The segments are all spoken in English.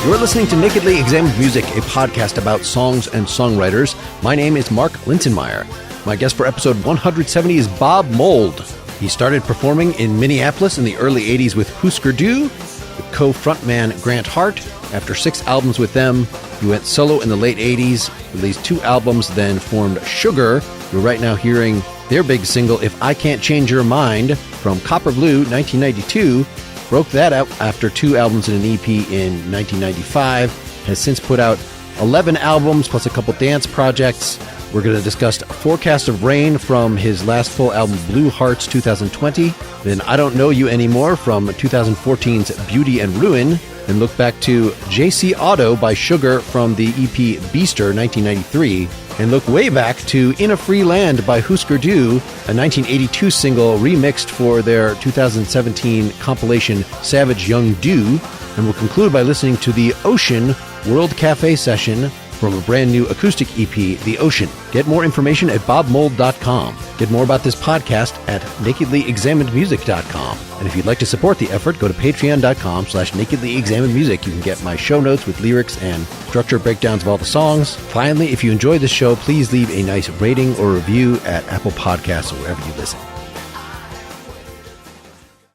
You're listening to Nakedly Examined Music, a podcast about songs and songwriters. My name is Mark Linsenmeyer. My guest for episode 170 is Bob Mould. He started performing in Minneapolis in the early 80s with Hüsker with co-frontman Grant Hart. After 6 albums with them, he went solo in the late 80s, released 2 albums, then formed Hüsker. You're right now hearing their big single, If I Can't Change Your Mind, from Copper Blue, 1992. Broke that out after 2 albums and an EP in 1995. Has since put out 11 albums plus a couple dance projects. We're going to discuss Forecast of Rain from his last full album, Blue Hearts 2020. Then I Don't Know You Anymore from 2014's Beauty and Ruin. And look back to JC Auto by Hüsker from the EP Beaster 1993. And look way back to In a Free Land by Hüsker, a 1982 single remixed for their 2017 compilation Savage Young Do. And we'll conclude by listening to the Ocean World Cafe session from a brand new acoustic EP, The Ocean. Get more information at bobmould.com. Get more about this podcast at nakedlyexaminedmusic.com. And if you'd like to support the effort, go to patreon.com/nakedlyexaminedmusic. You can get my show notes with lyrics and structure breakdowns of all the songs. Finally, if you enjoyed this show, please leave a nice rating or review at Apple Podcasts or wherever you listen.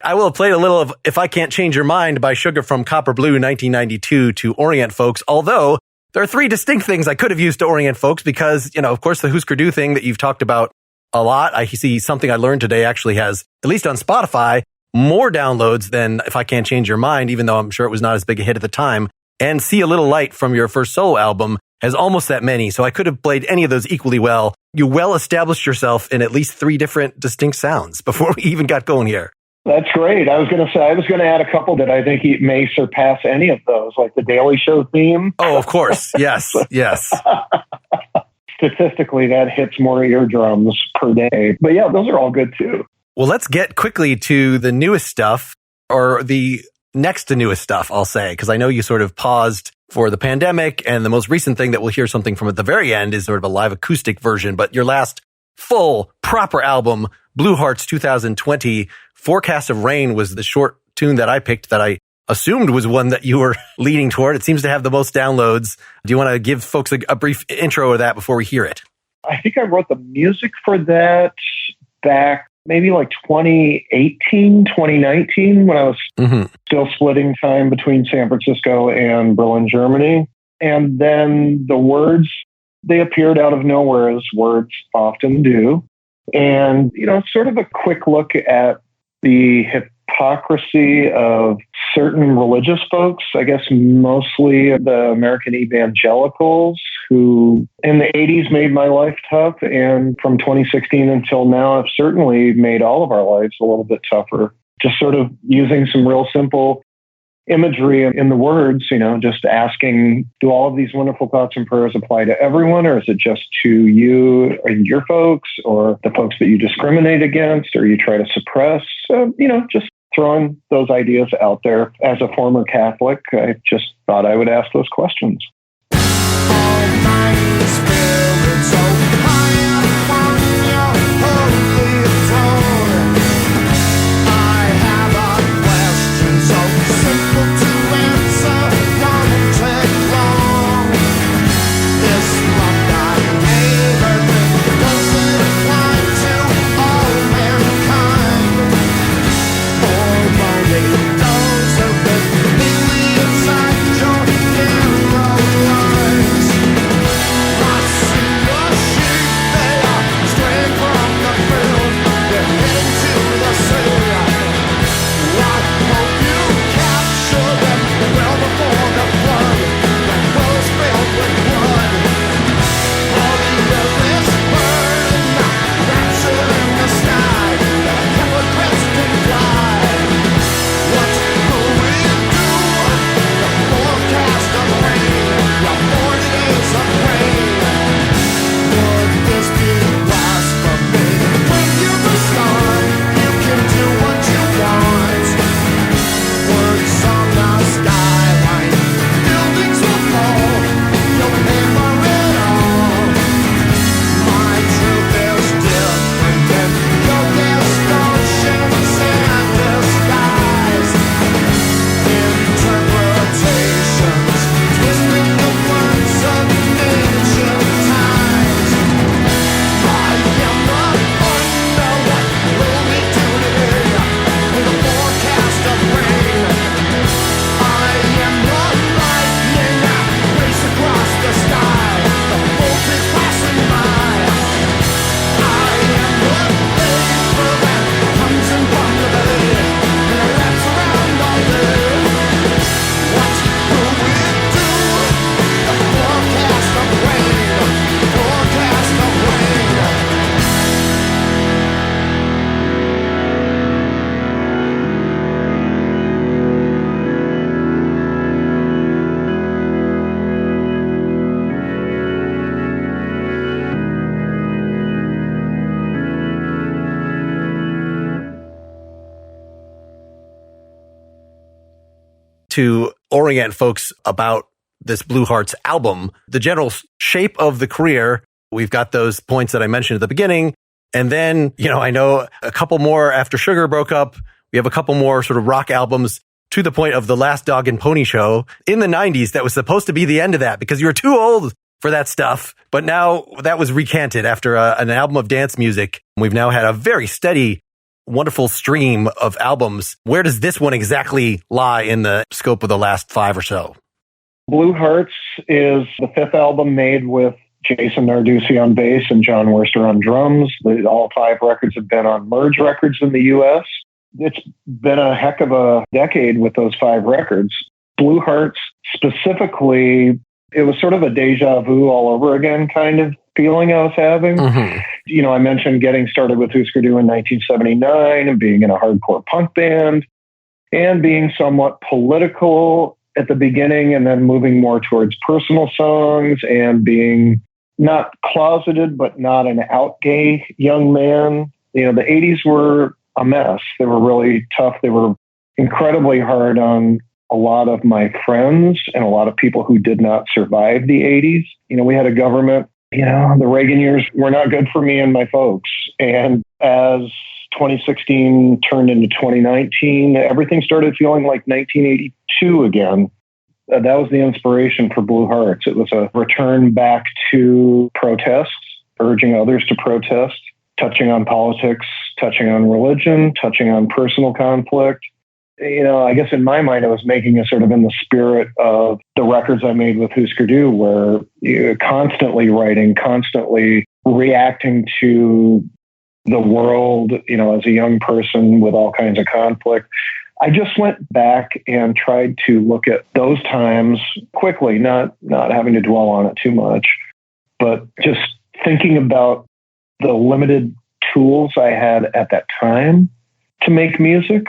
I will have played a little of If I Can't Change Your Mind by Hüsker from Copper Blue 1992 to orient folks, although there are 3 distinct things I could have used to orient folks because, of course, the Hüsker thing that you've talked about a lot. I see something I learned today actually has, at least on Spotify, more downloads than If I Can't Change Your Mind, even though I'm sure it was not as big a hit at the time. And See a Little Light from your first solo album has almost that many. So I could have played any of those equally well. You well established yourself in at least 3 different distinct sounds before we even got going here. That's great. I was going to add a couple that I think he may surpass any of those, like the Daily Show theme. Oh, of course. Yes. Yes. Statistically, that hits more eardrums per day. But yeah, those are all good too. Well, let's get quickly to the newest stuff, or the next to newest stuff, I'll say, because I know you sort of paused for the pandemic, and the most recent thing that we'll hear something from at the very end is sort of a live acoustic version. But your last full, proper album, Blue Hearts 2020, Forecast of Rain, was the short tune that I picked that I assumed was one that you were leaning toward. It seems to have the most downloads. Do you want to give folks a brief intro of that before we hear it? I think I wrote the music for that back maybe like 2018, 2019, when I was still splitting time between San Francisco and Berlin, Germany. And then the words, they appeared out of nowhere, as words often do. And, sort of a quick look at the hypocrisy of certain religious folks, I guess mostly the American evangelicals, who in the 80s made my life tough, and from 2016 until now have certainly made all of our lives a little bit tougher. Just sort of using some real simple imagery in the words, just asking, do all of these wonderful thoughts and prayers apply to everyone, or is it just to you and your folks, or the folks that you discriminate against or you try to suppress? Just throwing those ideas out there. As a former Catholic, I just thought I would ask those questions. to orient folks about this Blue Hearts album, the general shape of the career, we've got those points that I mentioned at the beginning. And then, I know a couple more after Sugar broke up. We have a couple more sort of rock albums to the point of the Last Dog and Pony Show in the 90s. That was supposed to be the end of that because you were too old for that stuff. But now that was recanted after an album of dance music. We've now had a very steady, wonderful stream of albums. Where does this one exactly lie in the scope of the last 5 or so? Blue Hearts is the 5th album made with Jason Narducci on bass and John Worster on drums. All 5 records have been on Merge Records in the U.S. It's been a heck of a decade with those 5 records. Blue Hearts specifically, it was sort of a deja vu all over again kind of feeling I was having. Mm-hmm. I mentioned getting started with Hüsker in 1979 and being in a hardcore punk band and being somewhat political at the beginning and then moving more towards personal songs and being not closeted, but not an out gay young man. The 80s were a mess. They were really tough. They were incredibly hard on a lot of my friends and a lot of people who did not survive the 80s. We had a government, the Reagan years were not good for me and my folks. And as 2016 turned into 2019, everything started feeling like 1982 again. That was the inspiration for Blue Hearts. It was a return back to protests, urging others to protest, touching on politics, touching on religion, touching on personal conflict. I guess in my mind, I was making it sort of in the spirit of the records I made with Hüsker Du, where you're constantly writing, constantly reacting to the world, as a young person with all kinds of conflict. I just went back and tried to look at those times quickly, not having to dwell on it too much, but just thinking about the limited tools I had at that time to make music.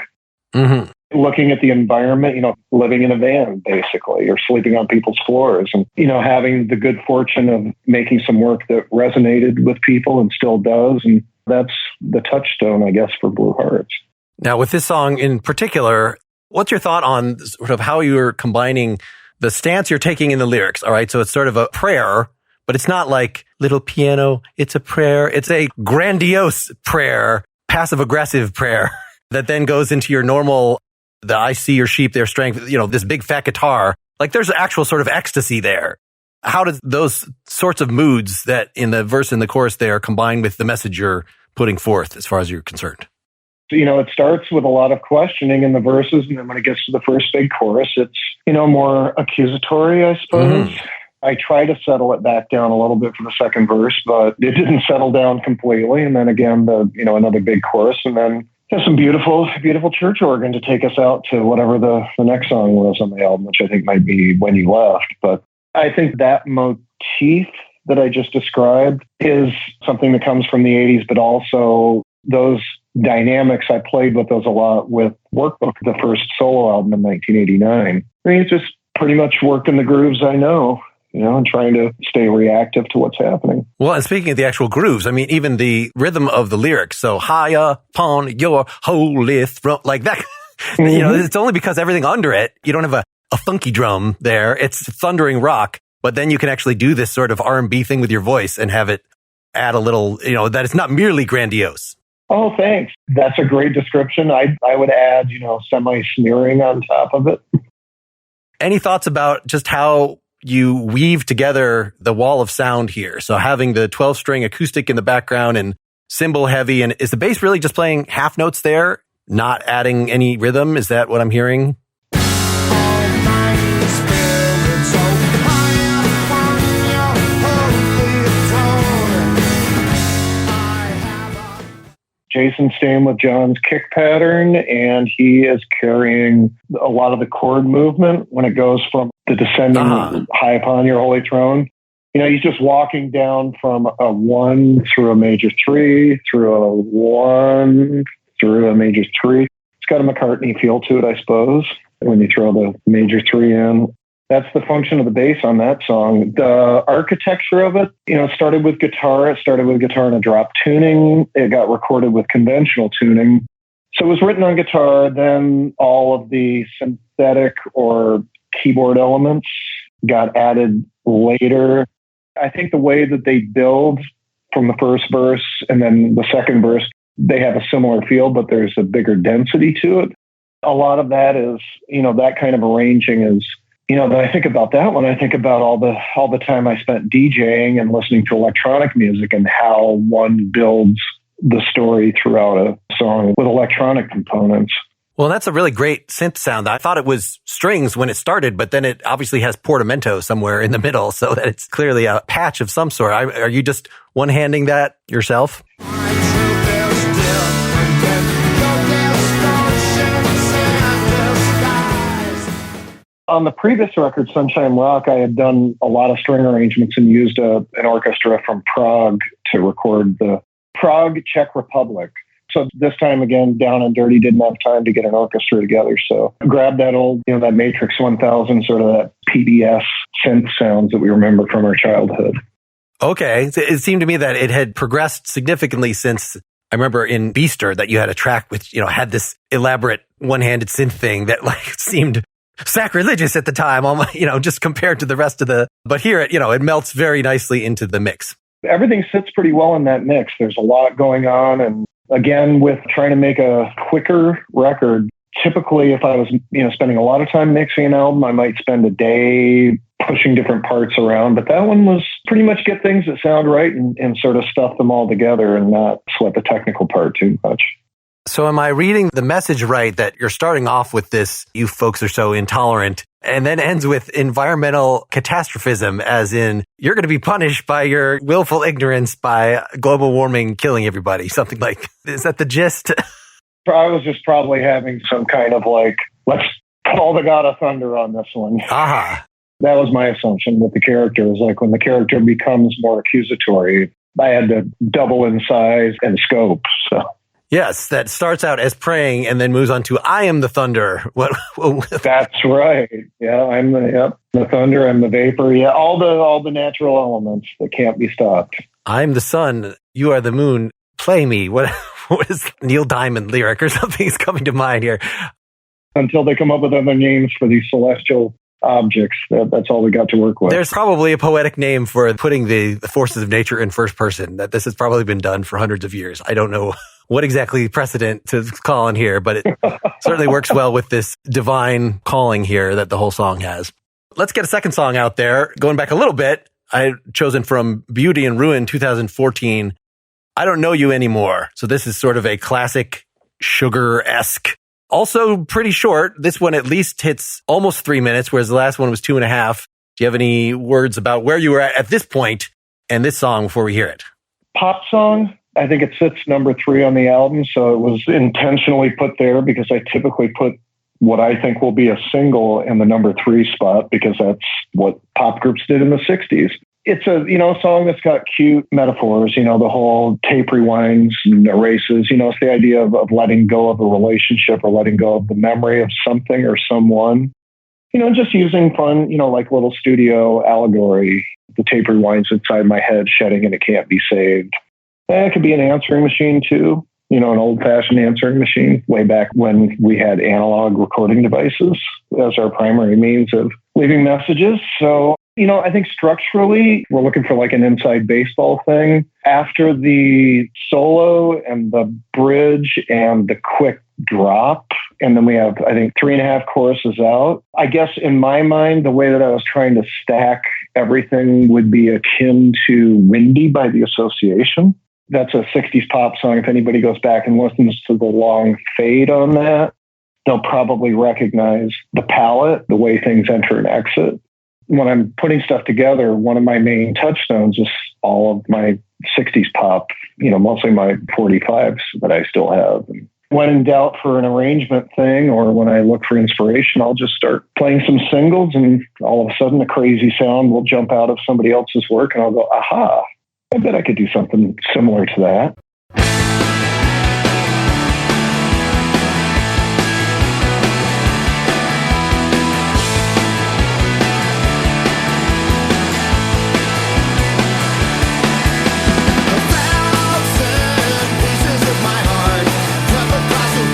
Mm-hmm. Looking at the environment, living in a van, basically, or sleeping on people's floors and, having the good fortune of making some work that resonated with people and still does. And that's the touchstone, I guess, for Blue Hearts. Now, with this song in particular, what's your thought on sort of how you're combining the stance you're taking in the lyrics? All right. So it's sort of a prayer, but it's not like little piano. It's a prayer. It's a grandiose prayer, passive aggressive prayer that then goes into your normal, the I see your sheep, their strength, this big fat guitar. Like there's actual sort of ecstasy there. How does those sorts of moods that in the verse and the chorus there combine with the message you're putting forth as far as you're concerned? It starts with a lot of questioning in the verses. And then when it gets to the first big chorus, it's, more accusatory, I suppose. Mm-hmm. I try to settle it back down a little bit for the second verse, but it didn't settle down completely. And then again, another big chorus. And then there's some beautiful, beautiful church organ to take us out to whatever the next song was on the album, which I think might be When You Left. But I think that motif that I just described is something that comes from the 80s, but also those dynamics. I played with those a lot with Workbook, the first solo album in 1989. It just pretty much worked in the grooves I know. And trying to stay reactive to what's happening. Well, and speaking of the actual grooves, even the rhythm of the lyrics. So high upon your holy throne, like that. Mm-hmm. It's only because everything under it, you don't have a funky drum there. It's thundering rock, but then you can actually do this sort of R&B thing with your voice and have it add a little, that it's not merely grandiose. Oh, thanks. That's a great description. I would add, semi-sneering on top of it. Any thoughts about just how you weave together the wall of sound here? So having the 12-string acoustic in the background and cymbal heavy, and is the bass really just playing half notes there, not adding any rhythm? Is that what I'm hearing? Jason's staying with John's kick pattern, and he is carrying a lot of the chord movement when it goes from the descending high upon your holy throne. He's just walking down from a 1 through a major 3, through a 1, through a major 3. It's got a McCartney feel to it, I suppose, when you throw the major 3 in. That's the function of the bass on that song. The architecture of it, it started with guitar. It started with guitar in a drop tuning. It got recorded with conventional tuning. So it was written on guitar, then all of the synthetic or keyboard elements got added later. I think the way that they build from the first verse and then the second verse, they have a similar feel, but there's a bigger density to it. A lot of that is, that kind of arranging is, when I think about that, when I think about all the time I spent DJing and listening to electronic music and how one builds the story throughout a song with electronic components. Well, that's a really great synth sound. I thought it was strings when it started, but then it obviously has portamento somewhere in the middle, so that it's clearly a patch of some sort. Are you just one-handing that yourself? On the previous record, Sunshine Rock, I had done a lot of string arrangements and used an orchestra from Prague to record the Prague, Czech Republic. So this time, again, Down and Dirty didn't have time to get an orchestra together. So grabbed that old, that Matrix 1000, sort of that PBS synth sounds that we remember from our childhood. Okay. It seemed to me that it had progressed significantly since I remember in Beaster that you had a track which, had this elaborate one-handed synth thing that seemed sacrilegious at the time, just compared to the rest of but here it melts very nicely into the mix. Everything sits pretty well in that mix. There's a lot going on. And again, with trying to make a quicker record, typically if I was, spending a lot of time mixing an album, I might spend a day pushing different parts around. But that one was pretty much get things that sound right and sort of stuff them all together and not sweat the technical part too much. So am I reading the message right that you're starting off with this, you folks are so intolerant, and then ends with environmental catastrophism, as in you're going to be punished by your willful ignorance by global warming killing everybody, something like, is that the gist? I was just probably having some kind of let's call the God of Thunder on this one. Aha. That was my assumption with the character. Is when the character becomes more accusatory, I had to double in size and scope, so... Yes, that starts out as praying and then moves on to I am the thunder. That's right. Yeah, I'm the thunder, I'm the vapor. Yeah, all the natural elements that can't be stopped. I'm the sun, you are the moon. Play me. What is Neil Diamond lyric or something is coming to mind here? Until they come up with other names for these celestial objects. That's all we got to work with. There's probably a poetic name for putting the forces of nature in first person. That this has probably been done for hundreds of years. I don't know what exactly precedent to call on here, but it certainly works well with this divine calling here that the whole song has. Let's get a second song out there. Going back a little bit, I chosen from Beauty and Ruin 2014, I Don't Know You Anymore. So this is sort of a classic Sugar-esque. Also pretty short. This one at least hits almost 3 minutes, whereas the last one was 2.5. Do you have any words about where you were at this point and this song before we hear it? Pop song. I think it sits number 3 on the album, so it was intentionally put there because I typically put what I think will be a single in the number 3 spot because that's what pop groups did in the 60s. It's a, song that's got cute metaphors, the whole tape rewinds and erases, it's the idea of letting go of a relationship or letting go of the memory of something or someone, just using fun, like little studio allegory. The tape rewinds inside my head, shedding and it can't be saved. It could be an answering machine too, an old-fashioned answering machine way back when we had analog recording devices as our primary means of leaving messages. So, I think structurally, we're looking for an inside baseball thing. After the solo and the bridge and the quick drop, and then we have, I think, 3.5 choruses out. I guess in my mind, the way that I was trying to stack everything would be akin to Windy by The Association. That's a 60s pop song. If anybody goes back and listens to the long fade on that, they'll probably recognize the palette, the way things enter and exit. When I'm putting stuff together, one of my main touchstones is all of my 60s pop, mostly my 45s that I still have. And when in doubt for an arrangement thing or when I look for inspiration, I'll just start playing some singles and all of a sudden a crazy sound will jump out of somebody else's work and I'll go, aha, I bet I could do something similar to that. Pieces of my heart cut across the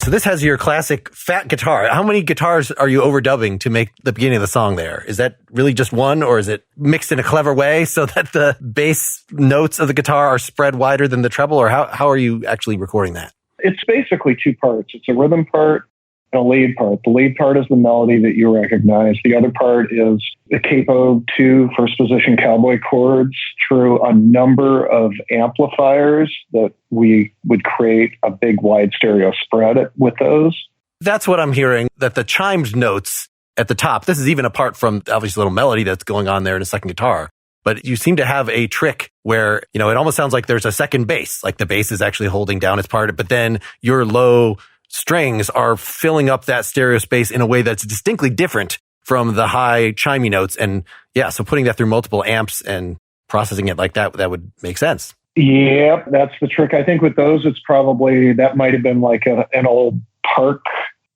So this has your classic fat guitar. How many guitars are you overdubbing to make the beginning of the song there? Is that really just one, or is it mixed in a clever way so that the bass notes of the guitar are spread wider than the treble, or how are you actually recording that? It's basically two parts. It's a rhythm part and a lead part. The lead part is the melody that you recognize. The other part is the capo 2 first position cowboy chords through a number of amplifiers that we would create a big wide stereo spread with those. That's what I'm hearing, that the chimed notes at the top, this is even apart from obviously a little melody that's going on there in a second guitar, but you seem to have a trick where, it almost sounds like there's a second bass, like the bass is actually holding down its part, but then your low strings are filling up that stereo space in a way that's distinctly different from the high chimey notes. And yeah, so putting that through multiple amps and processing it like that would make sense. Yep, that's the trick. I think with those, it's probably, that might have been like an old Park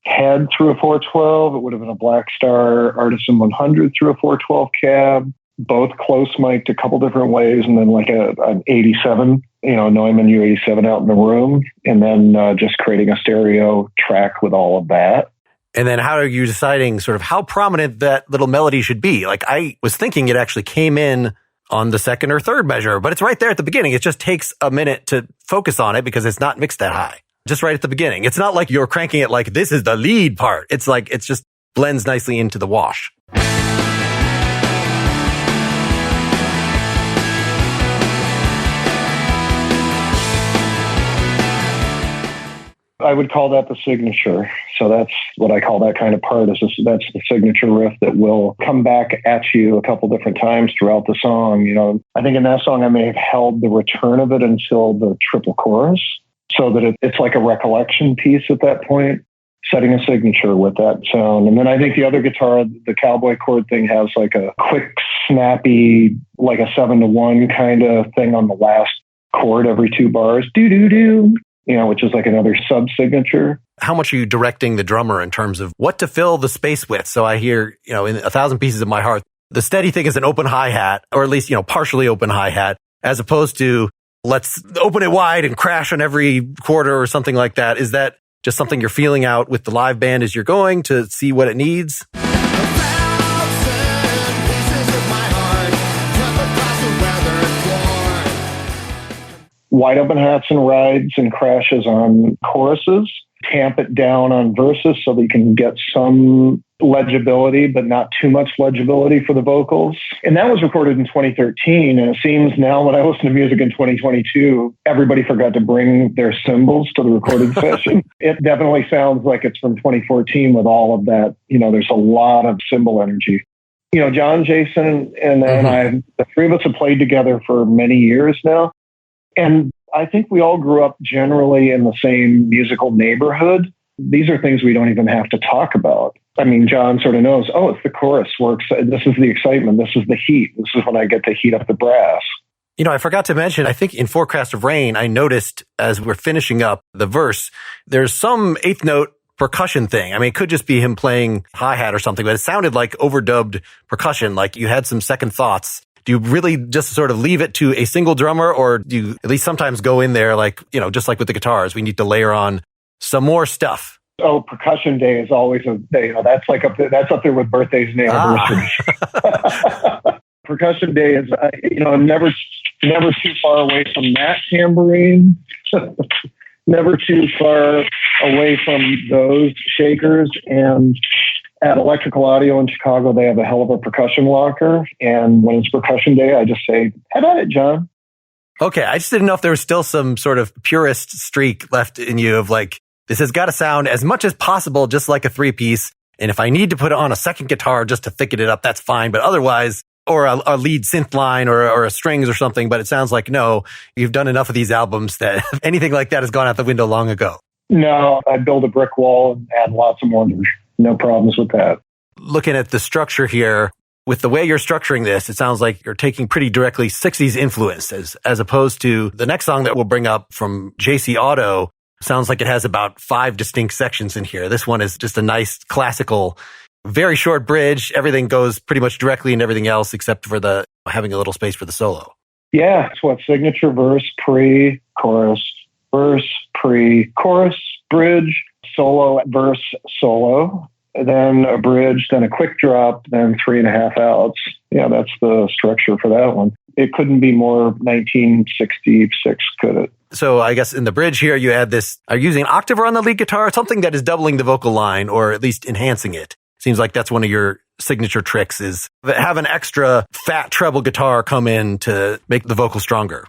head through a 412. It would have been a Black Star Artisan 100 through a 412 cab, both close mic'd a couple different ways, and then like an 87, Neumann U87 out in the room, and then just creating a stereo track with all of that. And then how are you deciding sort of how prominent that little melody should be? Like I was thinking it actually came in on the second or third measure, but it's right there at the beginning. It just takes a minute to focus on it because it's not mixed that high. Just right at the beginning. It's not like you're cranking it like this is the lead part. It's like it's just blends nicely into the wash. I would call that the signature. So that's what I call that kind of part. That's the signature riff that will come back at you a couple different times throughout the song. I think in that song, I may have held the return of it until the triple chorus so that it's like a recollection piece at that point, setting a signature with that sound. And then I think the other guitar, the cowboy chord thing, has like a quick, snappy, like a 7-to-1 kind of thing on the last chord every 2 bars. Do-do-do. Which is like another sub-signature. How much are you directing the drummer in terms of what to fill the space with? So I hear, in 1,000 Pieces of My Heart, the steady thing is an open hi-hat, or at least, partially open hi-hat, as opposed to let's open it wide and crash on every quarter or something like that. Is that just something you're feeling out with the live band as you're going to see what it needs? Wide open hats and rides and crashes on choruses, tamp it down on verses so that you can get some legibility, but not too much legibility for the vocals. And that was recorded in 2013. And it seems now when I listen to music in 2022, everybody forgot to bring their cymbals to the recording session. It definitely sounds like it's from 2014 with all of that. There's a lot of cymbal energy. John, Jason, and I, the three of us have played together for many years now. And I think we all grew up generally in the same musical neighborhood. These are things we don't even have to talk about. I mean, John sort of knows, it's the chorus works. This is the excitement. This is the heat. This is when I get to heat up the brass. I forgot to mention, I think in Forecast of Rain, I noticed as we're finishing up the verse, there's some eighth note percussion thing. I mean, it could just be him playing hi-hat or something, but it sounded like overdubbed percussion, like you had some second thoughts. Do you really just sort of leave it to a single drummer, or do you at least sometimes go in there like, just like with the guitars, we need to layer on some more stuff? Oh, percussion day is always a day. That's like that's up there with birthdays and anniversaries. Percussion day is, I'm never too far away from that tambourine. Never too far away from those shakers. And at Electrical Audio in Chicago, they have a hell of a percussion locker. And when it's percussion day, I just say, have at it, John. Okay. I just didn't know if there was still some sort of purist streak left in you of like, this has got to sound as much as possible, just like a 3-piece. And if I need to put on a second guitar just to thicken it up, that's fine. But otherwise, or a lead synth line or a strings or something. But it sounds like, no, you've done enough of these albums that anything like that has gone out the window long ago. No, I build a brick wall and add lots of more. No problems with that. Looking at the structure here, with the way you're structuring this, it sounds like you're taking pretty directly 60s influences, as opposed to the next song that we'll bring up from JC Auto. Sounds like it has about 5 distinct sections in here. This one is just a nice classical, very short bridge. Everything goes pretty much directly into everything else except for the having a little space for the solo. Yeah, it's what signature verse, pre-chorus, verse, pre-chorus, bridge, solo, verse, solo, then a bridge, then a quick drop, then 3.5 outs. Yeah, that's the structure for that one. It couldn't be more 1966, could it? So I guess in the bridge here, you add this, are you using an octaver on the lead guitar? Something that is doubling the vocal line or at least enhancing it. Seems like that's one of your signature tricks is have an extra fat treble guitar come in to make the vocal stronger.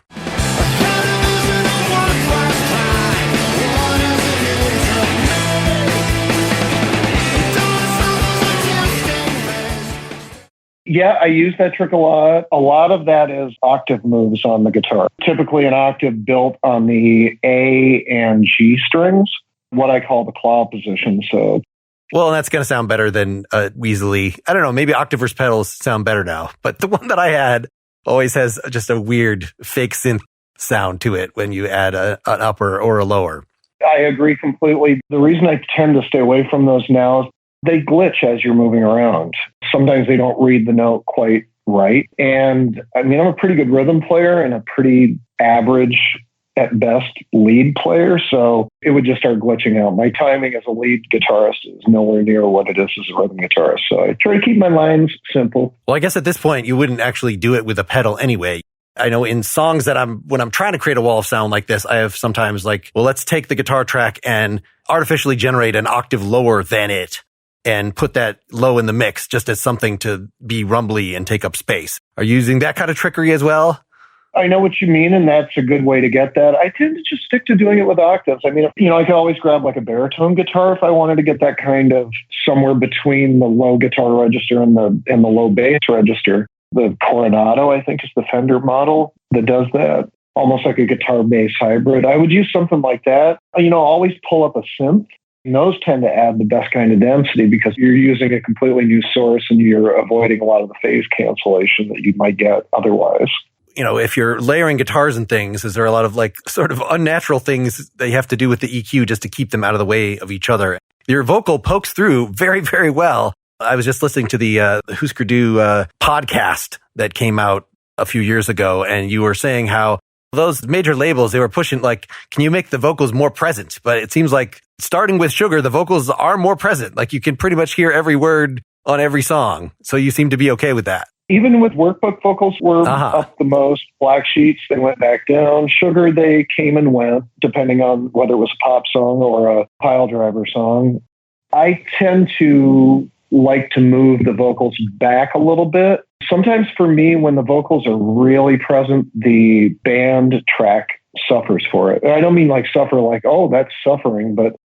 Yeah, I use that trick a lot. A lot of that is octave moves on the guitar. Typically an octave built on the A and G strings, what I call the claw position. So, well, that's going to sound better than Weasley. I don't know, maybe octave pedals sound better now. But the one that I had always has just a weird fake synth sound to it when you add an upper or a lower. I agree completely. The reason I tend to stay away from those now is they glitch as you're moving around. Sometimes they don't read the note quite right. And I mean, I'm a pretty good rhythm player and a pretty average at best lead player. So it would just start glitching out. My timing as a lead guitarist is nowhere near what it is as a rhythm guitarist. So I try to keep my lines simple. Well, I guess at this point, you wouldn't actually do it with a pedal anyway. I know in songs that when I'm trying to create a wall of sound like this, I have sometimes like, well, let's take the guitar track and artificially generate an octave lower than it and put that low in the mix just as something to be rumbly and take up space. Are you using that kind of trickery as well? I know what you mean, and that's a good way to get that. I tend to just stick to doing it with octaves. I mean, I could always grab like a baritone guitar if I wanted to get that kind of somewhere between the low guitar register and the low bass register. The Coronado, I think, is the Fender model that does that, almost like a guitar bass hybrid. I would use something like that. Always pull up a synth. And those tend to add the best kind of density because you're using a completely new source and you're avoiding a lot of the phase cancellation that you might get otherwise. If you're layering guitars and things, is there a lot of like sort of unnatural things that you have to do with the EQ just to keep them out of the way of each other? Your vocal pokes through very, very well. I was just listening to the Hüsker podcast that came out a few years ago, and you were saying how those major labels, they were pushing like, can you make the vocals more present? But it seems like starting with Sugar, the vocals are more present. Like you can pretty much hear every word on every song. So you seem to be okay with that. Even with workbook, vocals were up the most. Black Sheets, they went back down. Sugar, they came and went, depending on whether it was a pop song or a pile driver song. I tend to like to move the vocals back a little bit. Sometimes for me, when the vocals are really present, the band track suffers for it. And I don't mean like suffer like, oh, that's suffering, but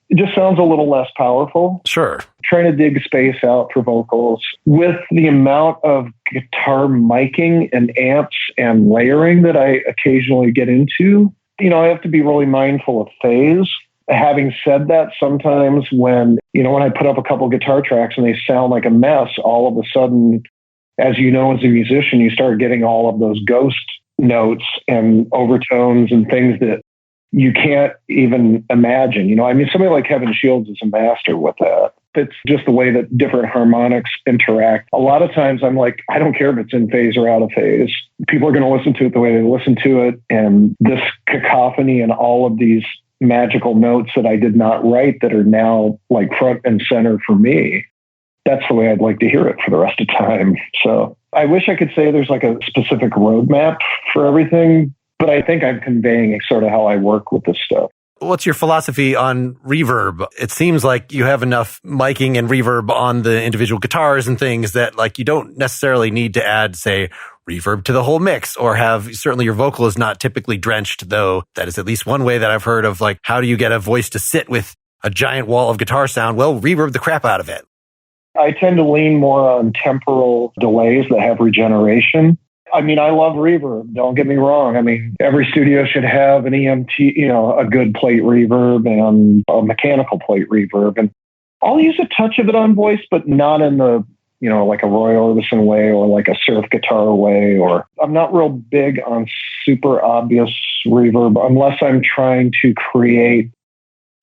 it just sounds a little less powerful. Sure. Trying to dig space out for vocals. With the amount of guitar miking and amps and layering that I occasionally get into, I have to be really mindful of phase. Having said that, sometimes when I put up a couple guitar tracks and they sound like a mess, all of a sudden, as you know, as a musician, you start getting all of those ghost notes and overtones and things that you can't even imagine. Somebody like Kevin Shields is a master with that. It's just the way that different harmonics interact. A lot of times I'm like, I don't care if it's in phase or out of phase. People are going to listen to it the way they listen to it. And this cacophony and all of these magical notes that I did not write that are now like front and center for me, that's the way I'd like to hear it for the rest of time. So I wish I could say there's like a specific roadmap for everything, but I think I'm conveying sort of how I work with this stuff. What's your philosophy on reverb? It seems like you have enough miking and reverb on the individual guitars and things that like you don't necessarily need to add, say, reverb to the whole mix or certainly your vocal is not typically drenched, though that is at least one way that I've heard of like, how do you get a voice to sit with a giant wall of guitar sound? Well, reverb the crap out of it. I tend to lean more on temporal delays that have regeneration. I love reverb. Don't get me wrong. Every studio should have an EMT, a good plate reverb and a mechanical plate reverb. And I'll use a touch of it on voice, but not in the, like a Roy Orbison way or like a surf guitar way. Or I'm not real big on super obvious reverb unless I'm trying to create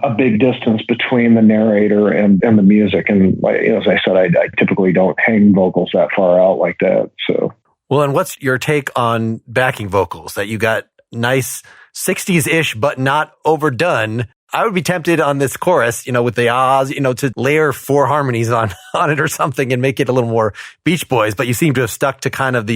a big distance between the narrator and the music. And as I said, I typically don't hang vocals that far out like that. So. Well, and what's your take on backing vocals that you got nice 60s-ish, but not overdone? I would be tempted on this chorus, with the ahs, to layer 4 harmonies on it or something and make it a little more Beach Boys. But you seem to have stuck to kind of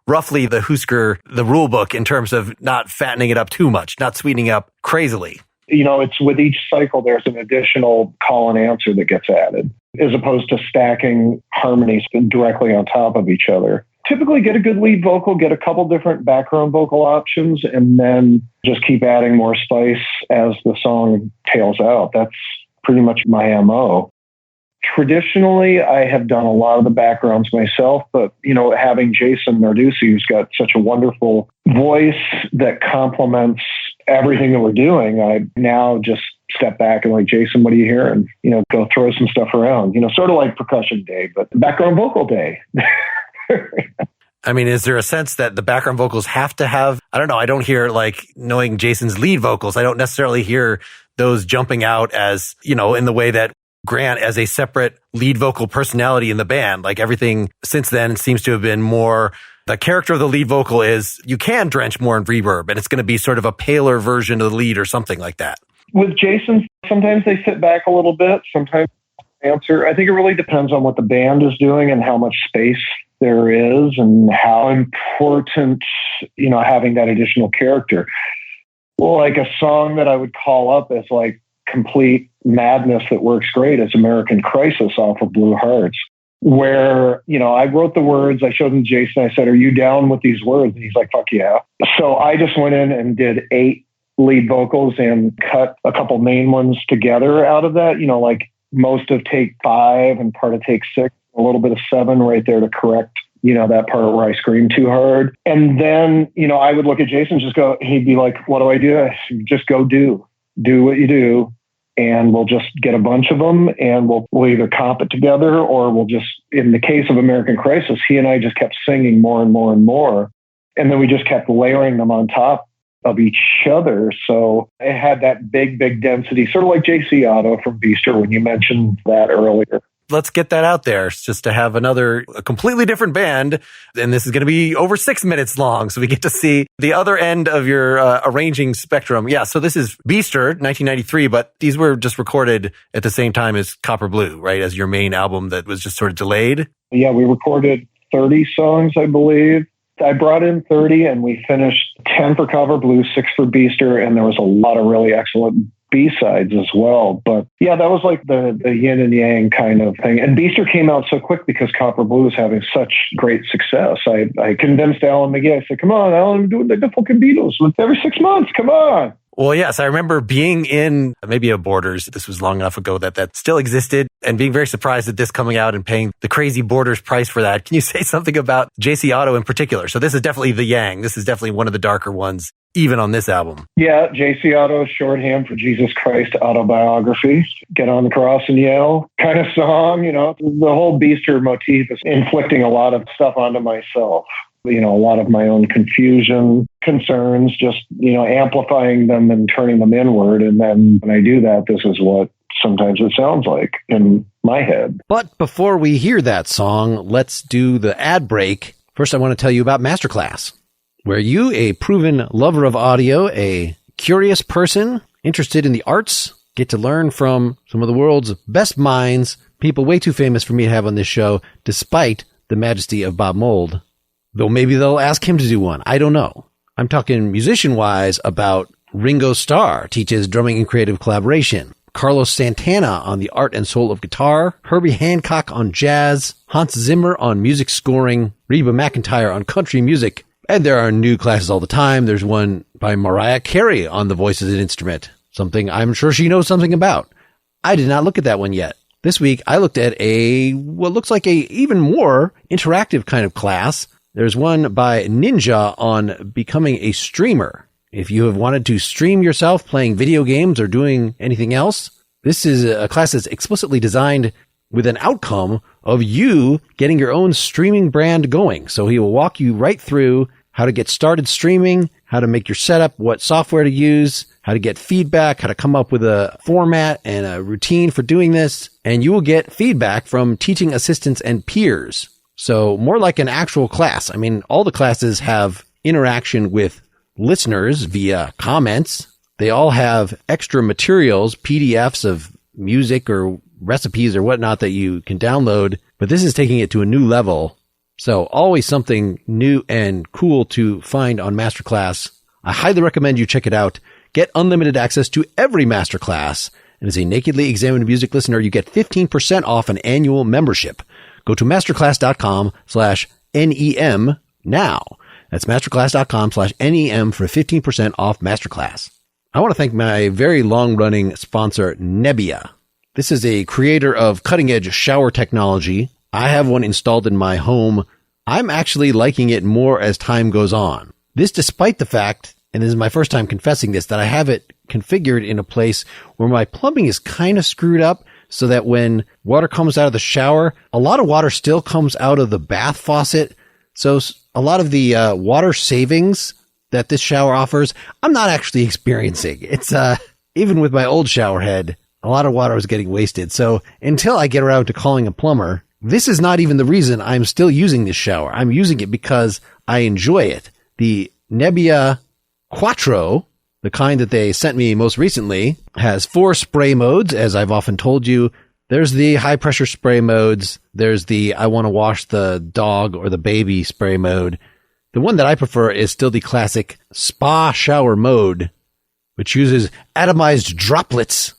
roughly the Hüsker, the rule book in terms of not fattening it up too much, not sweetening up crazily. It's with each cycle, there's an additional call and answer that gets added, as opposed to stacking harmonies directly on top of each other. Typically get a good lead vocal, get a couple different background vocal options, and then just keep adding more spice as the song tails out. That's pretty much my MO. Traditionally, I have done a lot of the backgrounds myself, but, having Jason Narducci, who's got such a wonderful voice that complements everything that we're doing, I now just step back and like, Jason, what do you hear? And, go throw some stuff around, sort of like percussion day, but background vocal day. I mean, is there a sense that the background vocals have to have, I don't know, I don't hear knowing Jason's lead vocals. I don't necessarily hear those jumping out as, in the way that Grant as a separate lead vocal personality in the band. Like everything since then seems to have been more, the character of the lead vocal is you can drench more in reverb and it's going to be sort of a paler version of the lead or something like that. With Jason, sometimes they sit back a little bit, sometimes answer. I think it really depends on what the band is doing and how much space there is and how important, having that additional character. Well, like a song that I would call up as complete madness that works great is American Crisis off of Blue Hearts, where, I wrote the words, I showed him Jason, I said, are you down with these words? And he's like, fuck yeah. So I just went in and did 8 lead vocals and cut a couple main ones together out of that, most of take 5 and part of take 6, a little bit of 7 right there to correct, that part where I screamed too hard. And then, I would look at Jason, he'd be like, what do I do? I said, just go do what you do. And we'll just get a bunch of them and we'll either comp it together or we'll just, in the case of American Crisis, he and I just kept singing more and more and more. And then we just kept layering them on top of each other. So it had that big density, sort of like JC Otto from Beaster when you mentioned that earlier. Let's get that out there. It's just to have a completely different band. And this is going to be over 6 minutes long. So we get to see the other end of your arranging spectrum. Yeah. So this is Beaster, 1993, but these were just recorded at the same time as Copper Blue, right? As your main album that was just sort of delayed. Yeah. We recorded 30 songs, I believe. I brought in 30 and we finished 10 for Copper Blue, 6 for Beaster. And there was a lot of really excellent B-sides as well. But yeah, that was like the yin and yang kind of thing. And Beaster came out so quick because Copper Blue was having such great success. I convinced Alan McGee. I said, come on, Alan, I'm doing the fucking Beatles every 6 months. Come on. Well, yes, I remember being in maybe a Borders. This was long enough ago that still existed and being very surprised at this coming out and paying the crazy Borders price for that. Can you say something about JC Otto in particular? So this is definitely the yang. This is definitely one of the darker ones, even on this album. Yeah, JC Otto is shorthand for Jesus Christ Autobiography. Get on the cross and yell kind of song. The whole Beaster motif is inflicting a lot of stuff onto myself. A lot of my own confusion, concerns, just, amplifying them and turning them inward. And then when I do that, this is what sometimes it sounds like in my head. But before we hear that song, let's do the ad break. First, I want to tell you about Masterclass, where you, a proven lover of audio, a curious person interested in the arts, get to learn from some of the world's best minds, people way too famous for me to have on this show, despite the majesty of Bob Mould. Though maybe they'll ask him to do one. I don't know. I'm talking musician-wise about Ringo Starr teaches drumming and creative collaboration, Carlos Santana on the art and soul of guitar, Herbie Hancock on jazz, Hans Zimmer on music scoring, Reba McEntire on country music, and there are new classes all the time. There's one by Mariah Carey on the voice as an instrument, something I'm sure she knows something about. I did not look at that one yet. This week, I looked at what looks like a even more interactive kind of class. There's one by Ninja on becoming a streamer. If you have wanted to stream yourself playing video games or doing anything else, this is a class that's explicitly designed with an outcome of you getting your own streaming brand going. So he will walk you right through how to get started streaming, how to make your setup, what software to use, how to get feedback, how to come up with a format and a routine for doing this. And you will get feedback from teaching assistants and peers. So more like an actual class. I mean, all the classes have interaction with listeners via comments, They all have extra materials, PDFs of music or recipes or whatnot that you can download, but this is taking it to a new level. So always something new and cool to find on Masterclass. I highly recommend you check it out. Get unlimited access to every Masterclass. And as a Nakedly Examined Music listener, you get 15% off an annual membership. Go to masterclass.com/NEM now. That's masterclass.com/NEM for 15% off Masterclass. I want to thank my very long-running sponsor, Nebbia. This is a creator of cutting-edge shower technology. I have one installed in my home. I'm actually liking it more as time goes on. This despite the fact, and this is my first time confessing this, that I have it configured in a place where my plumbing is kind of screwed up so that when water comes out of the shower, a lot of water still comes out of the bath faucet. So a lot of the water savings that this shower offers, I'm not actually experiencing. It's even with my old shower head, a lot of water was getting wasted. So until I get around to calling a plumber, this is not even the reason I'm still using this shower. I'm using it because I enjoy it. The Nebbia Quattro, the kind that they sent me most recently, has 4 spray modes, as I've often told you. There's the high pressure spray modes. There's the I want to wash the dog or the baby spray mode. The one that I prefer is still the classic spa shower mode, which uses atomized droplets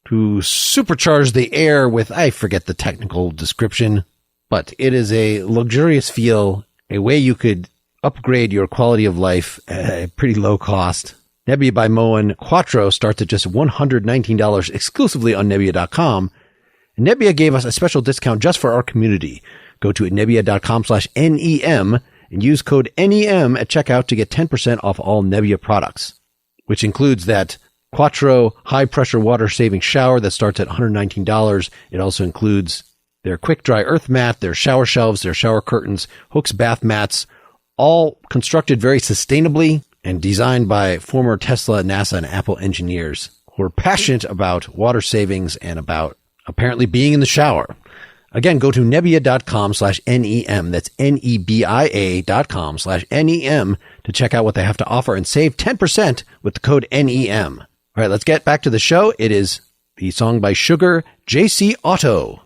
to supercharge the air with, I forget the technical description, but it is a luxurious feel, a way you could upgrade your quality of life at a pretty low cost. Nebbia by Moen Quattro starts at just $119 exclusively on Nebbia.com. And Nebbia gave us a special discount just for our community. Go to Nebbia.com/NEM and use code NEM at checkout to get 10% off all Nebbia products, which includes that Quattro high-pressure water-saving shower that starts at $119. It also includes their quick-dry earth mat, their shower shelves, their shower curtains, hooks, bath mats, all constructed very sustainably and designed by former Tesla, NASA, and Apple engineers who are passionate about water savings and about apparently being in the shower. Again, go to Nebbia.com/NEM. That's NEBIA.com/NEM to check out what they have to offer and save 10% with the code NEM. All right, let's get back to the show. It is the song by Sugar, JC Auto.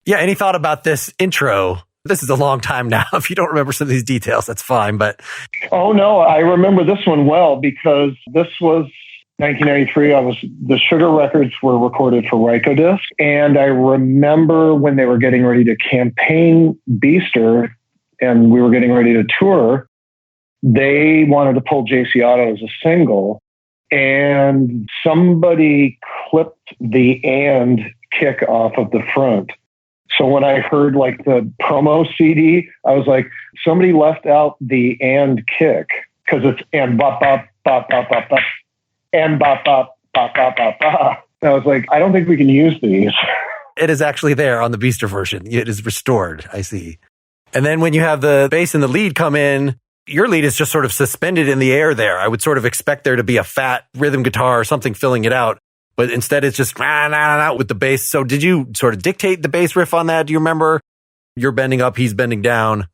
Yeah, any thought about this intro? This is a long time now. If you don't remember some of these details, that's fine. But oh no, I remember this one well because this was 1993. The Sugar records were recorded for Rykodisc, and I remember when they were getting ready to campaign Beaster, and we were getting ready to tour. They wanted to pull JC Otto as a single, and somebody clipped the "and" kick off of the front. So when I heard like the promo CD, I was like, somebody left out the "and" kick because it's "and bop bop bop bop bop bop and bop bop bop bop bop bop." I was like, I don't think we can use these. It is actually there on the Beaster version. It is restored. I see. And then when you have the bass and the lead come in, your lead is just sort of suspended in the air there. I would sort of expect there to be a fat rhythm guitar or something filling it out. But instead, it's just with the bass. So did you sort of dictate the bass riff on that? Do you remember? You're bending up, he's bending down.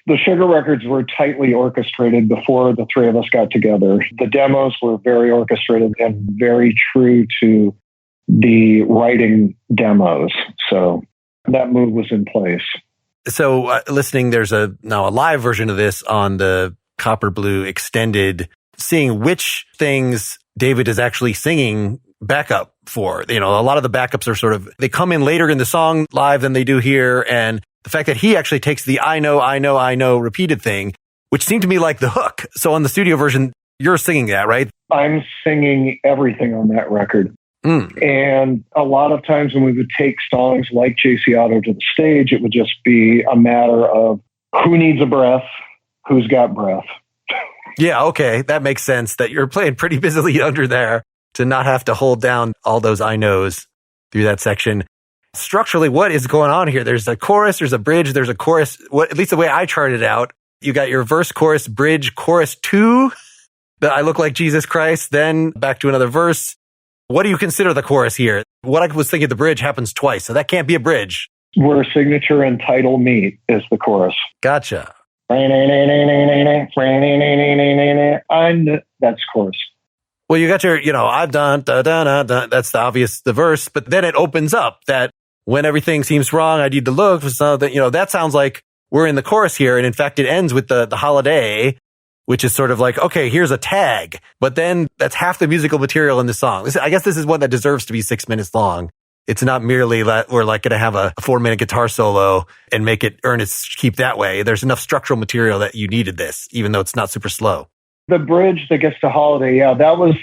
The Sugar records were tightly orchestrated before the three of us got together. The demos were very orchestrated and very true to the writing demos. So that move was in place. So listening, there's now a live version of this on the Copper Blue Extended, seeing which things David is actually singing backup for. You know, a lot of the backups are sort of, they come in later in the song live than they do here. And the fact that he actually takes the I know repeated thing, which seemed to me like the hook. So on the studio version, you're singing that, right? I'm singing everything on that record. And a lot of times when we would take songs like JC Otto to the stage, it would just be a matter of who needs a breath, who's got breath. Yeah, okay. That makes sense that you're playing pretty busily under there to not have to hold down all those I knows through that section. Structurally, what is going on here? There's a chorus, there's a bridge, there's a chorus. What, at least the way I charted it out, you got your verse, chorus, bridge, chorus 2, that I look like Jesus Christ, then back to another verse. What do you consider the chorus here? What I was thinking, the bridge happens twice, so that can't be a bridge. Where signature and title meet is the chorus. Gotcha. That's chorus. Well, you got your, I've done, that's the obvious, the verse, but then it opens up that when everything seems wrong, I need to look for something, that sounds like we're in the chorus here. And in fact, it ends with the holiday, which is sort of like, okay, here's a tag, but then that's half the musical material in the song. I guess this is one that deserves to be 6 minutes long. It's not merely that we're like going to have a 4-minute guitar solo and make it earn its keep that way. There's enough structural material that you needed this, even though it's not super slow. The bridge that gets to holiday, yeah, that was,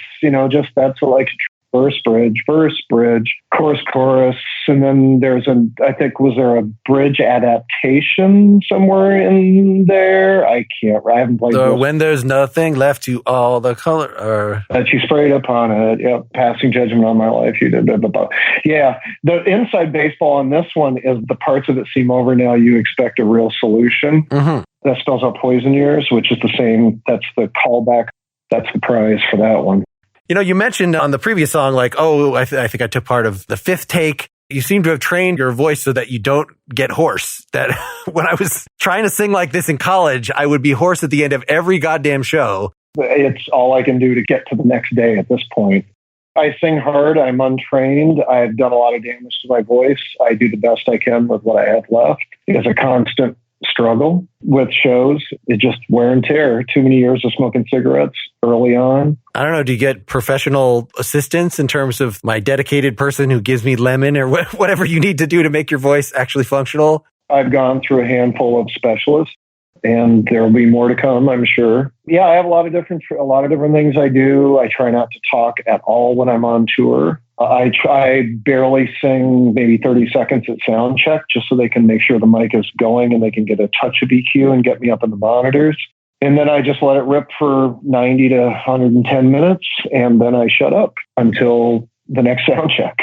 that's like verse, bridge, chorus, and then was there a bridge adaptation somewhere in there? I haven't played So this. When there's nothing left to all the color. That you sprayed upon it, yep, passing judgment on my life, you did, blah, blah, blah. Yeah, the inside baseball on this one is the parts of it seem over now, you expect a real solution. Mm-hmm. That spells out Poison Years, which is the same, that's the callback, that's the prize for that one. You mentioned on the previous song, like, I think I took part of the fifth take. You seem to have trained your voice so that you don't get hoarse. That when I was trying to sing like this in college, I would be hoarse at the end of every goddamn show. It's all I can do to get to the next day at this point. I sing hard. I'm untrained. I've done a lot of damage to my voice. I do the best I can with what I have left. It's a constant struggle with shows. It's just wear and tear. Too many years of smoking cigarettes early on. I don't know. Do you get professional assistance in terms of my dedicated person who gives me lemon or whatever you need to do to make your voice actually functional? I've gone through a handful of specialists, and there'll be more to come, I'm sure. Yeah, I have a lot of different things I do. I try not to talk at all when I'm on tour. I barely sing maybe 30 seconds at sound check just so they can make sure the mic is going and they can get a touch of EQ and get me up in the monitors. And then I just let it rip for 90 to 110 minutes, and then I shut up until the next sound check.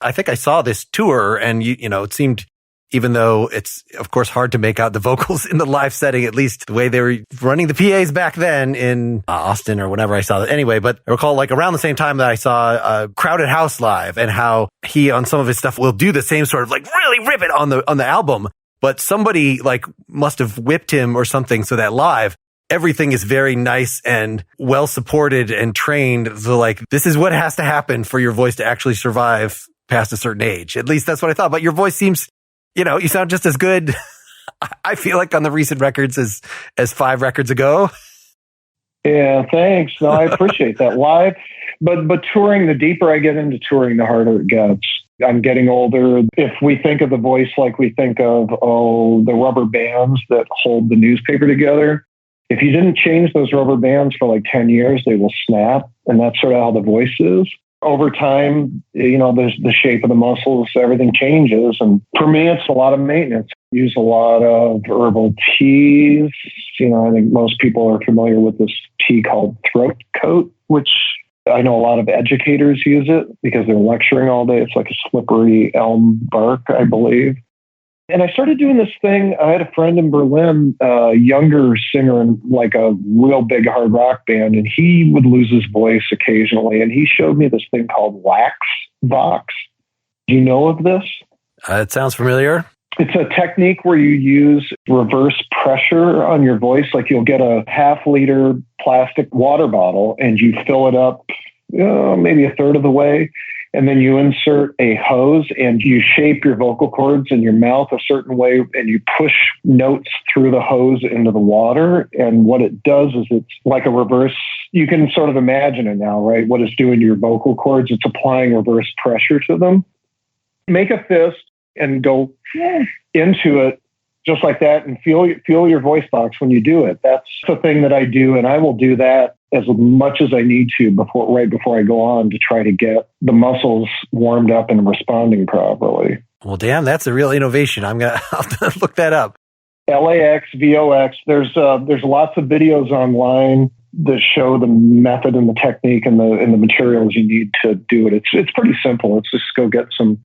I think I saw this tour, and it seemed, even though it's, of course, hard to make out the vocals in the live setting, at least the way they were running the PAs back then in Austin or whenever I saw that. Anyway, but I recall like around the same time that I saw Crowded House live, and how he, on some of his stuff, will do the same sort of like really rip it on the album. But somebody like must have whipped him or something so that live, everything is very nice and well supported and trained. So like, this is what has to happen for your voice to actually survive past a certain age. At least that's what I thought. But your voice seems, you sound just as good, I feel like, on the recent records as 5 records ago. Yeah, thanks. No, I appreciate that. Live, but touring, the deeper I get into touring, the harder it gets. I'm getting older. If we think of the voice like we think of, the rubber bands that hold the newspaper together, if you didn't change those rubber bands for like 10 years, they will snap. And that's sort of how the voice is. Over time, there's the shape of the muscles, everything changes. And for me, it's a lot of maintenance. I use a lot of herbal teas. I think most people are familiar with this tea called throat coat, which I know a lot of educators use it because they're lecturing all day. It's like a slippery elm bark, I believe. And I started doing this thing. I had a friend in Berlin, a younger singer in like a real big hard rock band, and he would lose his voice occasionally. And he showed me this thing called wax box. Do you know of this? It sounds familiar. It's a technique where you use reverse pressure on your voice. Like you'll get a 0.5 liter plastic water bottle and you fill it up maybe a third of the way. And then you insert a hose and you shape your vocal cords in your mouth a certain way and you push notes through the hose into the water. And what it does is it's like a reverse, you can sort of imagine it now, right? What it's doing to your vocal cords, it's applying reverse pressure to them. Make a fist and go into it just like that and feel your voice box when you do it. That's the thing that I do. And I will do that as much as I need to right before I go on to try to get the muscles warmed up and responding properly. Well, damn, that's a real innovation. I'll have to look that up. LAX, VOX. There's lots of videos online that show the method and the technique and the materials you need to do it. It's pretty simple. It's just go get some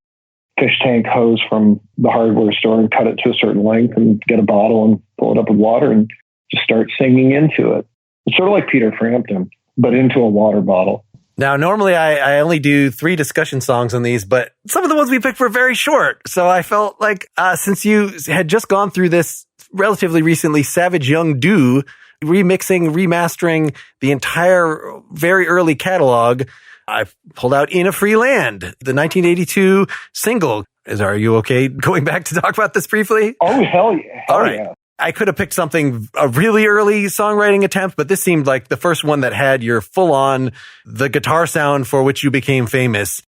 fish tank hose from the hardware store and cut it to a certain length and get a bottle and fill it up with water and just start singing into it. It's sort of like Peter Frampton, but into a water bottle. Now, normally I only do 3 discussion songs on these, but some of the ones we picked were very short. So I felt like since you had just gone through this relatively recently, Savage Young Do, remixing, remastering the entire very early catalog, I pulled out In a Free Land, the 1982 single. Are you okay going back to talk about this briefly? Oh, hell yeah. All right. Yeah. I could have picked a really early songwriting attempt, but this seemed like the first one that had your full-on, the guitar sound for which you became famous.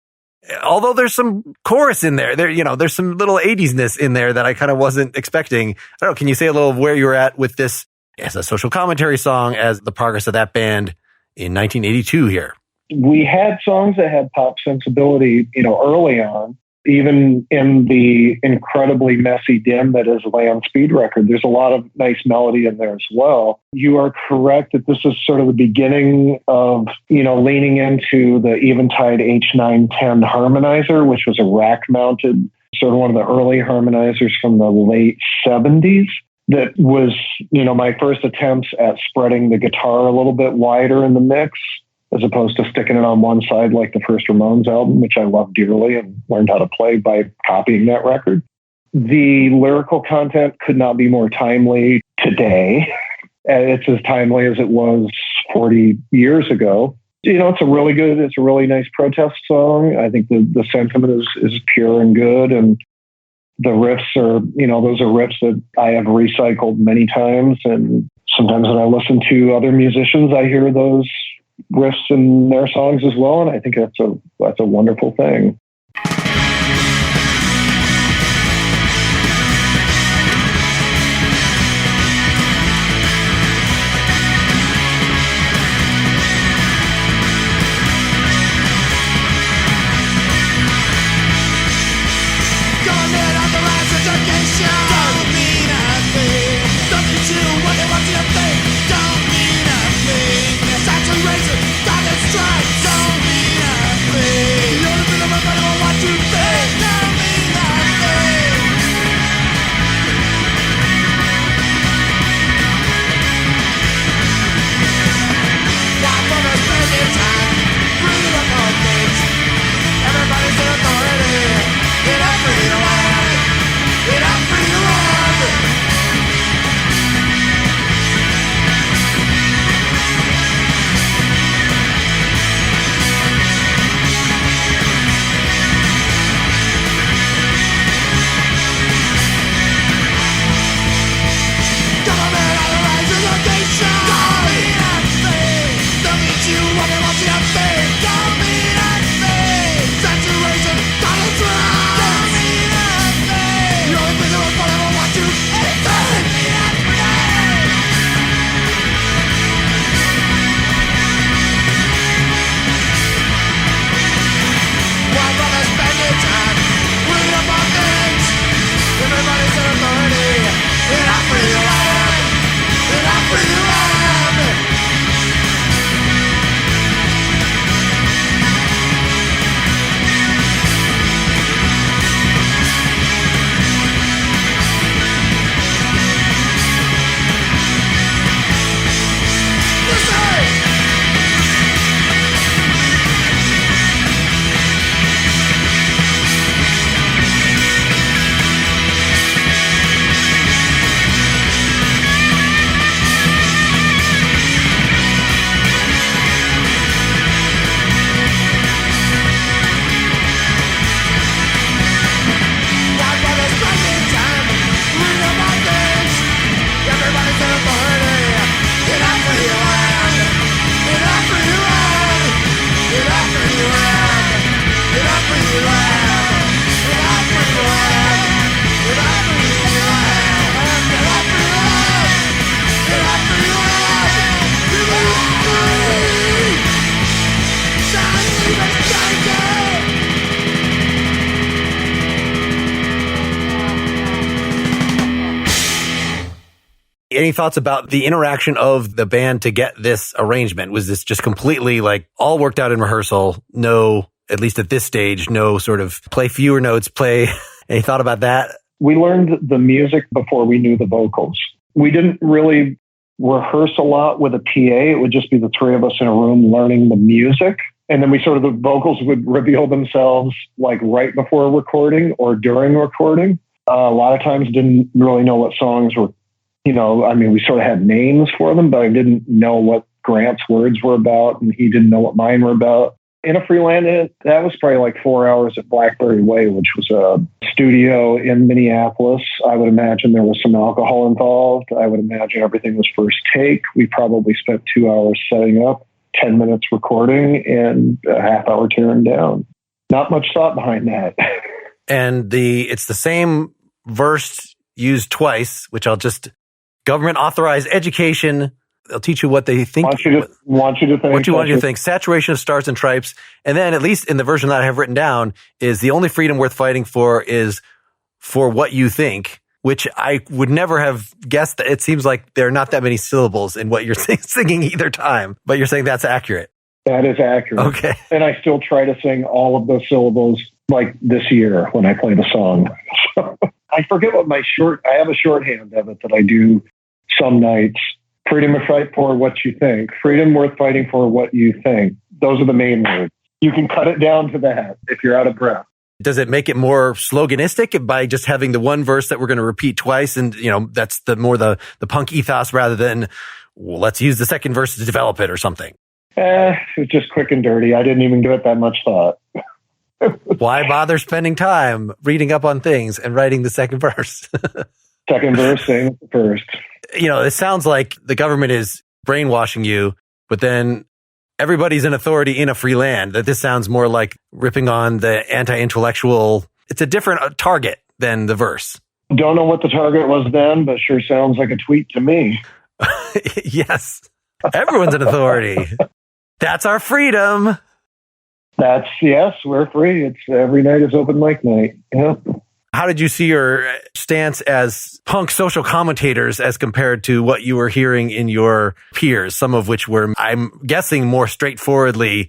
Although there's some chorus in there. There's some little 80s-ness in there that I kind of wasn't expecting. I don't know, can you say a little of where you were at with this as a social commentary song, as the progress of that band in 1982 here? We had songs that had pop sensibility, early on. Even in the incredibly messy dim that is a Land Speed record, there's a lot of nice melody in there as well. You are correct that this is sort of the beginning of, leaning into the Eventide H910 harmonizer, which was a rack-mounted, sort of one of the early harmonizers from the late 70s. That was, my first attempts at spreading the guitar a little bit wider in the mix, as opposed to sticking it on one side like the first Ramones album, which I love dearly and learned how to play by copying that record. The lyrical content could not be more timely today. It's as timely as it was 40 years ago. It's a really nice protest song. I think the sentiment is pure and good. And the riffs are, those are riffs that I have recycled many times. And sometimes when I listen to other musicians, I hear those riffs in their songs as well, and I think that's a wonderful thing. Don't mean a thing. Any thoughts about the interaction of the band to get this arrangement? Was this just completely like all worked out in rehearsal? No, at least at this stage, no sort of play fewer notes, play. Any thought about that? We learned the music before we knew the vocals. We didn't really rehearse a lot with a PA. It would just be the three of us in a room learning the music. And then the vocals would reveal themselves like right before recording or during recording. A lot of times didn't really know what songs were, we sort of had names for them, but I didn't know what Grant's words were about, and he didn't know what mine were about. In a Freeland, that was probably like 4 hours at Blackberry Way, which was a studio in Minneapolis. I would imagine there was some alcohol involved. I would imagine everything was first take. We probably spent 2 hours setting up, 10 minutes recording, and a half hour tearing down. Not much thought behind that. And it's the same verse used twice, which I'll just government authorized education. They'll teach you what they think. Want you to think. Saturation of stars and stripes. And then, at least in the version that I have written down, is the only freedom worth fighting for is for what you think, which I would never have guessed. That it seems like there are not that many syllables in what you're singing either time, but you're saying that's accurate. That is accurate. Okay. And I still try to sing all of those syllables like this year when I play the song. I forget what I have a shorthand of it that I do some nights. Freedom to fight for what you think. Freedom worth fighting for what you think. Those are the main words. You can cut it down to that if you're out of breath. Does it make it more sloganistic by just having the one verse that we're going to repeat twice? And, that's the punk ethos rather than, well, let's use the second verse to develop it or something. It was just quick and dirty. I didn't even give it that much thought. Why bother spending time reading up on things and writing the second verse? Second verse, same as the first. It sounds like the government is brainwashing you, but then everybody's an authority in a free land. That this sounds more like ripping on the anti-intellectual. It's a different target than the verse. Don't know what the target was then, but sure sounds like a tweet to me. Yes. Everyone's an authority. That's our freedom. Yes, we're free. It's every night is open mic night. Yeah. How did you see your stance as punk social commentators as compared to what you were hearing in your peers, some of which were, I'm guessing, more straightforwardly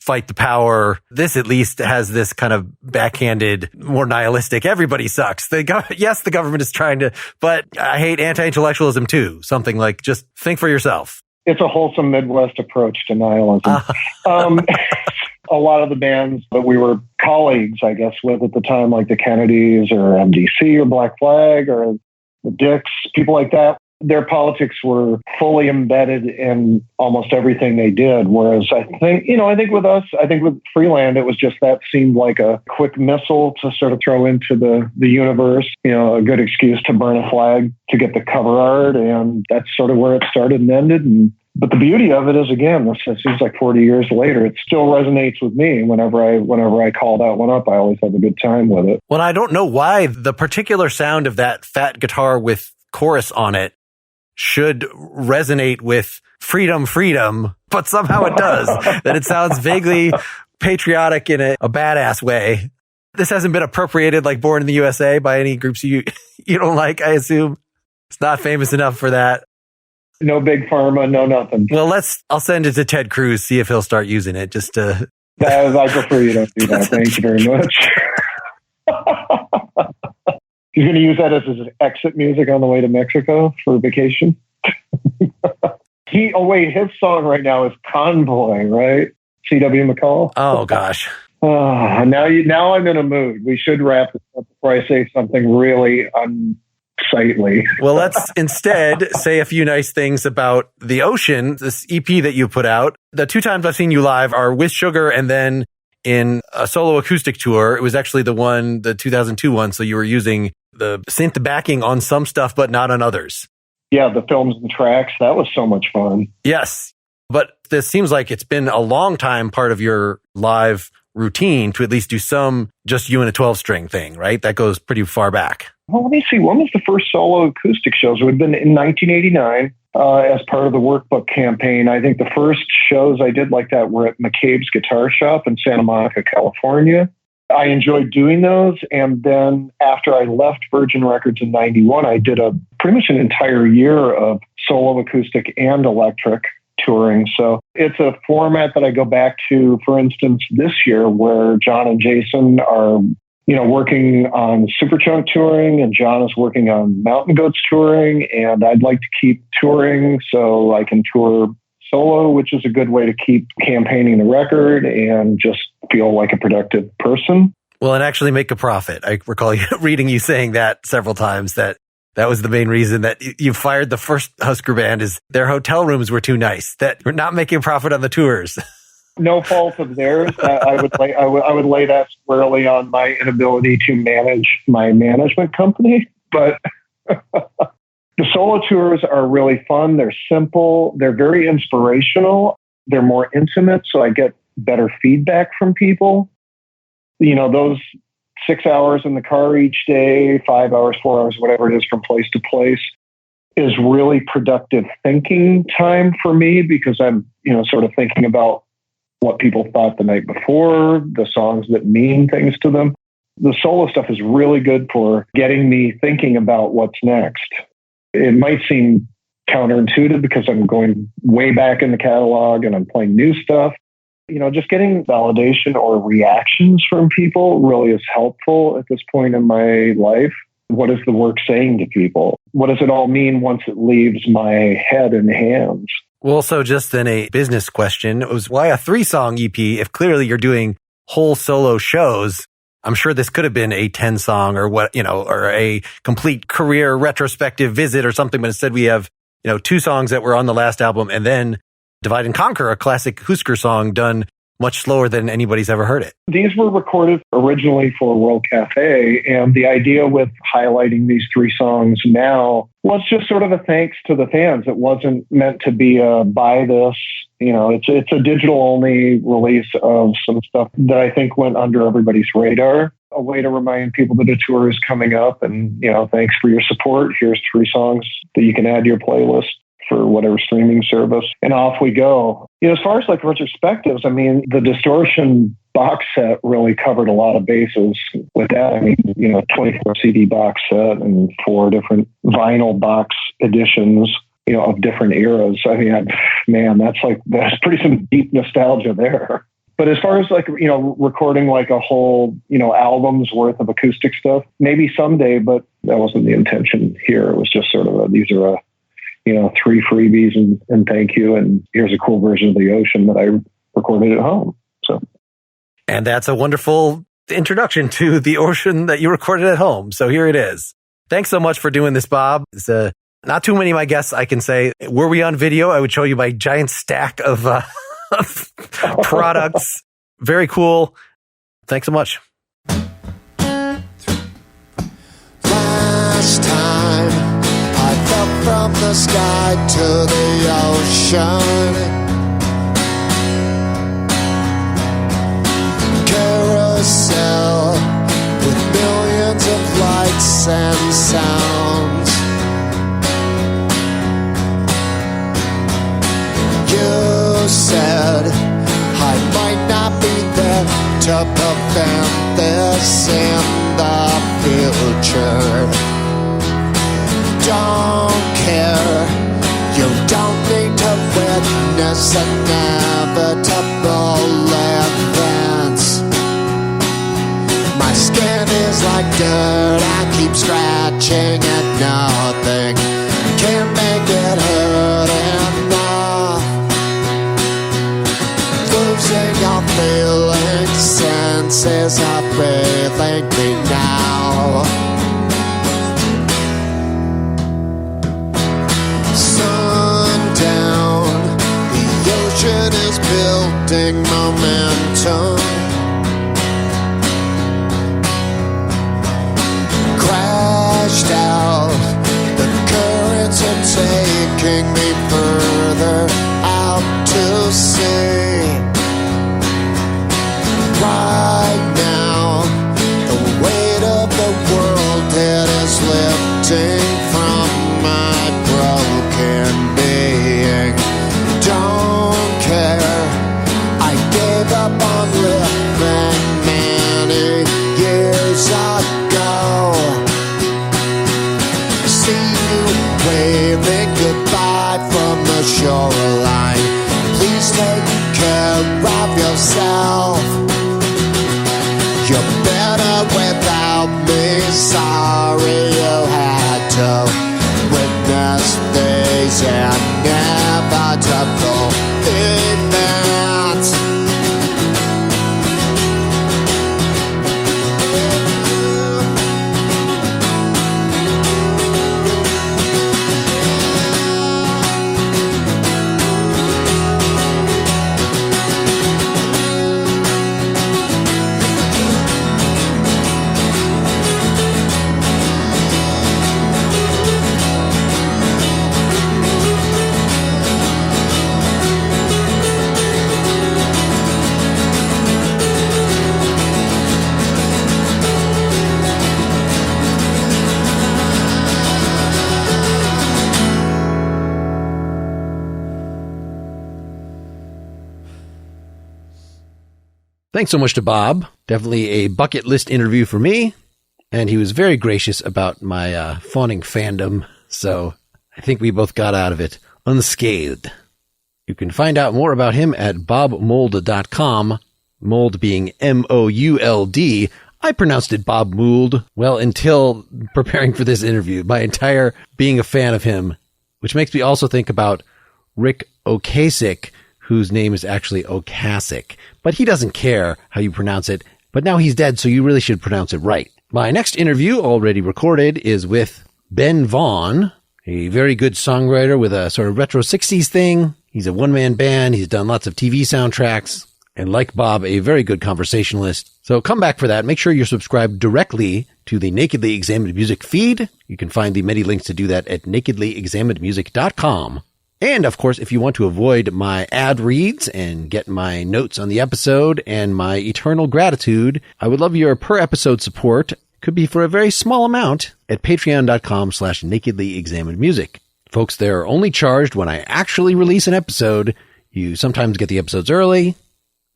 fight the power? This at least has this kind of backhanded, more nihilistic, everybody sucks. Yes, the government is trying to, but I hate anti-intellectualism too. Something like just think for yourself. It's a wholesome Midwest approach to nihilism. A lot of the bands that we were colleagues, I guess, with at the time, like the Kennedys or MDC or Black Flag or the Dicks, people like that, their politics were fully embedded in almost everything they did. Whereas I think with us, with Freeland, it was just that seemed like a quick missile to sort of throw into the universe, a good excuse to burn a flag to get the cover art. And that's sort of where it started and ended. But the beauty of it is, again, it seems like 40 years later, it still resonates with me. Whenever I call that one up, I always have a good time with it. Well, I don't know why the particular sound of that fat guitar with chorus on it should resonate with freedom, but somehow it does. That it sounds vaguely patriotic in a badass way. This hasn't been appropriated like Born in the USA by any groups you don't like, I assume. It's not famous enough for that. No big pharma, no nothing. Well, I'll send it to Ted Cruz, see if he'll start using it just to... I prefer you don't do that. Thank you very much. He's going to use that as his exit music on the way to Mexico for vacation. His song right now is Convoy, right? C.W. McCall. Oh, gosh. Now I'm in a mood. We should wrap this up before I say something really unsightly. Well, let's instead say a few nice things about The Ocean, this EP that you put out. The 2 times I've seen you live are with Sugar and then in a solo acoustic tour. It was actually the 2002 one, so you were using the synth backing on some stuff, but not on others. Yeah, the films and tracks. That was so much fun. Yes, but this seems like it's been a long time part of your live routine to at least do some just you and a 12-string thing, right? That goes pretty far back. Well, let me see. When was the first solo acoustic shows? It would have been in 1989 as part of the workbook campaign. I think the first shows I did like that were at McCabe's Guitar Shop in Santa Monica, California. I enjoyed doing those. And then after I left Virgin Records in 91, I did pretty much an entire year of solo acoustic and electric touring. So it's a format that I go back to, for instance, this year where John and Jason are, working on Superchunk touring, and John is working on Mountain Goats touring. And I'd like to keep touring so I can tour solo, which is a good way to keep campaigning the record and just feel like a productive person. Well, and actually make a profit. I recall reading you saying that several times, that was the main reason that you fired the first Hüsker band, is their hotel rooms were too nice, that we're not making profit on the tours. No fault of theirs. I would lay that squarely on my inability to manage my management company. But the solo tours are really fun. They're simple. They're very inspirational. They're more intimate, so I get better feedback from people. Those 6 hours in the car each day, 5 hours, 4 hours, whatever it is, from place to place, is really productive thinking time for me, because I'm, sort of thinking about what people thought the night before, the songs that mean things to them. The solo stuff is really good for getting me thinking about what's next. It might seem counterintuitive because I'm going way back in the catalog and I'm playing new stuff. Just getting validation or reactions from people really is helpful at this point in my life. What is the work saying to people? What does it all mean once it leaves my head and hands? Well, so just then a business question, it was why a 3-song EP if clearly you're doing whole solo shows? I'm sure this could have been a 10-song or or a complete career retrospective visit or something, but instead we have, 2 songs that were on the last album, and then Divide and Conquer, a classic Hüsker song done much slower than anybody's ever heard it. These were recorded originally for World Cafe, and the idea with highlighting these 3 songs now was just sort of a thanks to the fans. It wasn't meant to be a buy this. It's a digital-only release of some stuff that I think went under everybody's radar. A way to remind people that a tour is coming up, and, thanks for your support. Here's 3 songs that you can add to your playlist for whatever streaming service, and off we go. As far as like retrospectives, the Distortion box set really covered a lot of bases with that. 24 CD box set and 4 different vinyl box editions, of different eras. That's pretty some deep nostalgia there. But as far as recording like a whole, album's worth of acoustic stuff, maybe someday, but that wasn't the intention here. It was just sort of these are 3 freebies and thank you. And here's a cool version of The Ocean that I recorded at home. And that's a wonderful introduction to The Ocean that you recorded at home. So here it is. Thanks so much for doing this, Bob. It's not too many of my guests I can say. Were we on video, I would show you my giant stack of products. Very cool. Thanks so much. Last time I fell from the sky to the ocean. Carousel with millions of lights and sounds. You said I might not be there to prevent this in the future. Don't care, you don't need to witness inevitable events. My skin is like dirt, I keep scratching at nothing. Can't make it hurt enough. Losing your feelings, senses are failing me now. Sundown, the ocean is building momentum. Crashed out, the currents are taking me further out to sea. Right now, the weight of the world You're better without me. Sorry you had to witness these inevitable events. Thanks so much to Bob. Definitely a bucket list interview for me. And he was very gracious about my fawning fandom. So I think we both got out of it unscathed. You can find out more about him at bobmould.com. Mould being M-O-U-L-D. I pronounced it Bob Mould. Well, until preparing for this interview, my entire being a fan of him, which makes me also think about Rick Ocasek, whose name is actually Ocasek. But he doesn't care how you pronounce it. But now he's dead, so you really should pronounce it right. My next interview, already recorded, is with Ben Vaughn, a very good songwriter with a sort of retro 60s thing. He's a one-man band. He's done lots of TV soundtracks. And like Bob, a very good conversationalist. So come back for that. Make sure you're subscribed directly to the Nakedly Examined Music feed. You can find the many links to do that at nakedlyexaminedmusic.com. And, of course, if you want to avoid my ad reads and get my notes on the episode and my eternal gratitude, I would love your per-episode support. Could be for a very small amount at patreon.com/nakedlyexaminedmusic. Folks, they're only charged when I actually release an episode. You sometimes get the episodes early.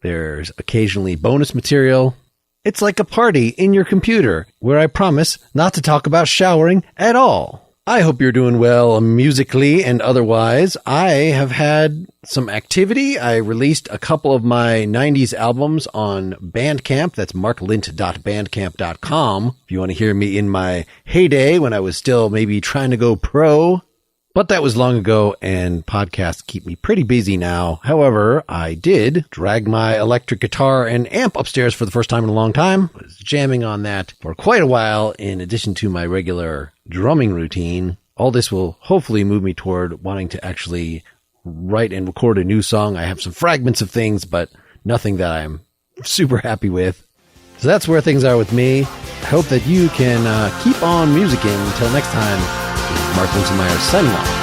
There's occasionally bonus material. It's like a party in your computer where I promise not to talk about showering at all. I hope you're doing well musically and otherwise. I have had some activity. I released a couple of my 90s albums on Bandcamp. That's marklint.bandcamp.com. If you want to hear me in my heyday when I was still maybe trying to go pro. But that was long ago, and podcasts keep me pretty busy now. However, I did drag my electric guitar and amp upstairs for the first time in a long time. I was jamming on that for quite a while, in addition to my regular drumming routine. All this will hopefully move me toward wanting to actually write and record a new song. I have some fragments of things, but nothing that I'm super happy with. So that's where things are with me. I hope that you can keep on musicking. Until next time, this is Mark Linsenmeyer signing off.